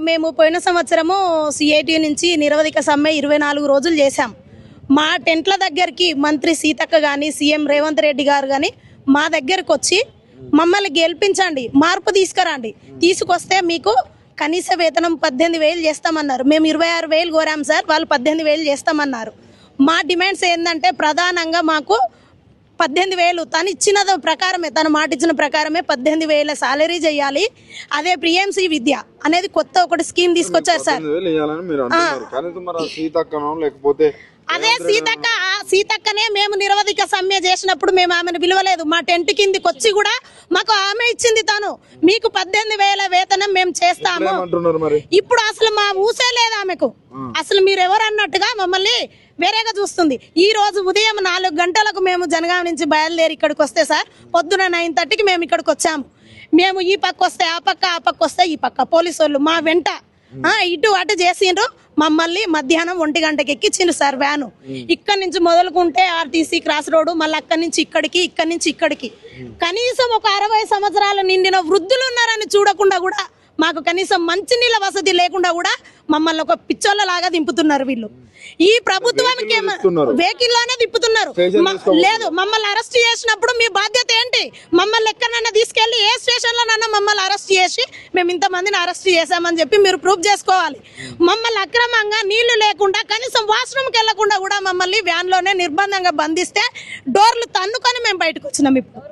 మేము పోయిన సంవత్సరము సిఐటి నుంచి నిరవధిక సమ్మె 24 రోజులు చేశాం. మా టెంట్ల దగ్గరికి మంత్రి సీతక్క కానీ సీఎం రేవంత్ రెడ్డి గారు కానీ మా దగ్గరకు వచ్చి మమ్మల్ని గెలిపించండి, మార్పు తీసుకురండి, తీసుకొస్తే మీకు కనీస వేతనం 18,000 చేస్తామన్నారు. మేము 26,000 కోరాం సార్, వాళ్ళు 18,000 చేస్తామన్నారు. మా డిమాండ్స్ ఏంటంటే ప్రధానంగా మాకు 18,000 తను ఇచ్చిన ప్రకారమే, తను మాట ఇచ్చిన ప్రకారమే 18,000 సాలరీ చేయాలి. అదే ప్రియంసి విద్య అనేది కొత్త ఒకటి స్కీమ్ తీసుకొచ్చారు సార్. అదే సీతక్కనే మేము నిరవధిక సమ్మె చేసినప్పుడు మేము ఆమెను పిలవలేదు. మా టెంట్ కిందికి వచ్చి కూడా మాకు ఆమె ఇచ్చింది తను, మీకు 18,000 వేతనం మేము చేస్తాము. ఇప్పుడు అసలు మా ఊసే లేదు ఆమెకు. అసలు మీరు ఎవరు అన్నట్టుగా మమ్మల్ని వేరేగా చూస్తుంది. ఈ రోజు ఉదయం 4 గంటలకు మేము జనగాం నుంచి బయలుదేరి ఇక్కడికి వస్తే సార్ పొద్దున 9:30కి మేము ఇక్కడికి వచ్చాము. మేము ఈ పక్క వస్తే ఆ పక్క, ఆ పక్క వస్తే ఈ పక్క, పోలీసు వాళ్ళు మా వెంట ఇటు అటు చేసిండ్రు. మమ్మల్ని మధ్యాహ్నం 1 గంటకి ఎక్కించిండ్రు సార్ వ్యాను. ఇక్కడ నుంచి మొదలుకుంటే ఆర్టీసీ క్రాస్ రోడ్, మళ్ళీ అక్కడి నుంచి ఇక్కడికి, ఇక్కడి నుంచి ఇక్కడికి. కనీసం ఒక 60 సంవత్సరాలు నిండిన వృద్ధులు ఉన్నారని చూడకుండా కూడా, మాకు కనీసం మంచినీళ్ళ వసతి లేకుండా కూడా మమ్మల్ని ఒక పిచ్చోళ్ళ లాగా దింపుతున్నారు వీళ్ళు. ఈ ప్రభుత్వానికి వెహికల్ లోనే తిప్పుతున్నారు. లేదు, మమ్మల్ని అరెస్ట్ చేసినప్పుడు మీ బాధ్యత ఏంటి? మమ్మల్ని ఎక్కడన్నా తీసుకెళ్లి ఏ స్టేషన్ లోనన్నా మమ్మల్ని అరెస్ట్ చేసి మేము ఇంతమందిని అరెస్ట్ చేశామని చెప్పి మీరు ప్రూఫ్ చేసుకోవాలి. మమ్మల్ని అక్రమంగా నీళ్లు లేకుండా కనీసం వాష్రూమ్కి వెళ్లకుండా కూడా మమ్మల్ని వ్యాన్ లోనే నిర్బంధంగా బంధిస్తే డోర్లు తన్నుకొని మేము బయటకు వచ్చినాం. ఇప్పుడు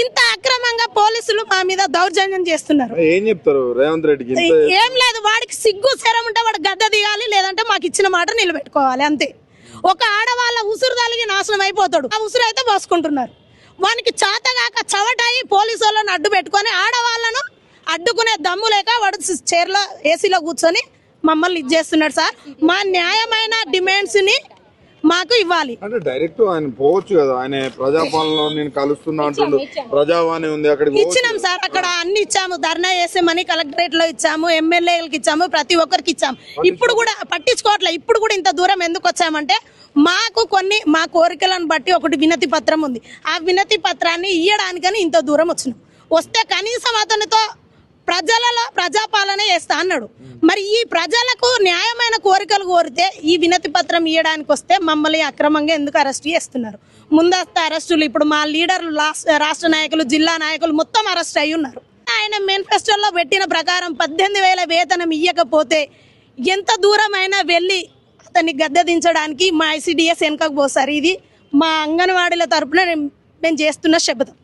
ఇంత అక్రమంగా పోలీసులు మా మీద దౌర్జన్యం చేస్తున్నారు. ఏం చెప్తారు రేవంత్ రెడ్డికి? ఏం లేదు, వాడికి సిగ్గు శరం ఉంటే వాడు గద్ద దిగాలి, లేదంటే మాకు ఇచ్చిన మాట నిలబెట్టుకోవాలి అంతే. ఒక ఆడవాళ్ళ ఉసురు తలిగి నాశనం అయిపోతాడు, ఆ ఉసురు అయితే పోసుకుంటున్నారు. వానికి చాతగాక చవటాయి పోలీసు వాళ్ళని అడ్డు పెట్టుకొని ఆడవాళ్ళను అడ్డుకునే దమ్ము లేక వాడు చైర్లో ఏసీలో కూర్చొని మమ్మల్ని ఇది చేస్తున్నాడు సార్. మా న్యాయమైన డిమాండ్స్ ని మాకు ఇవ్వాలి. అంటే డైరెక్ట్ ఆయన పోవచ్చు కదా, ఆయన ప్రజాపాలనలో నేను కలుస్తున్నా అంటుండు, ప్రజావాణి ఉంది అక్కడికి ఇచ్చినాం సార్. అక్కడ అన్ని ఇచ్చాము, ధర్నా చేసామని కలెక్టరేట్ లో ఇచ్చాము, ఎమ్మెల్యేలకు ఇచ్చాము, ప్రతి ఒక్కరికి ఇచ్చాము. ఇప్పుడు కూడా పట్టించుకోవట్లే. ఇప్పుడు కూడా ఇంత దూరం ఎందుకు వచ్చామంటే మాకు కొన్ని మా కోరికలను బట్టి ఒకటి వినతి పత్రం ఉంది. ఆ వినతి పత్రాన్ని ఇయ్యడానికని ఇంత దూరం వచ్చినాం. వస్తే కనీసం అతనితో ప్రజలలో ప్రజాపాలన చేస్తా అన్నాడు. మరి ఈ ప్రజలకు న్యాయమైన కోరికలు కోరితే ఈ వినతి పత్రం ఇవ్వడానికి వస్తే మమ్మల్ని అక్రమంగా ఎందుకు అరెస్ట్ చేస్తున్నారు? ముందస్తు అరెస్టులు, ఇప్పుడు మా లీడర్లు, రాష్ట్ర నాయకులు, జిల్లా నాయకులు మొత్తం అరెస్ట్ అయి ఉన్నారు. ఆయన మేనిఫెస్టోలో పెట్టిన ప్రకారం 18,000 వేతనం ఇవ్వకపోతే ఎంత దూరమైనా వెళ్ళి అతన్ని గద్దె దించడానికి మా ICDS వెనుకకు పోసారు. ఇది మా అంగన్వాడీల తరపున మేము చేస్తున్న శపథం.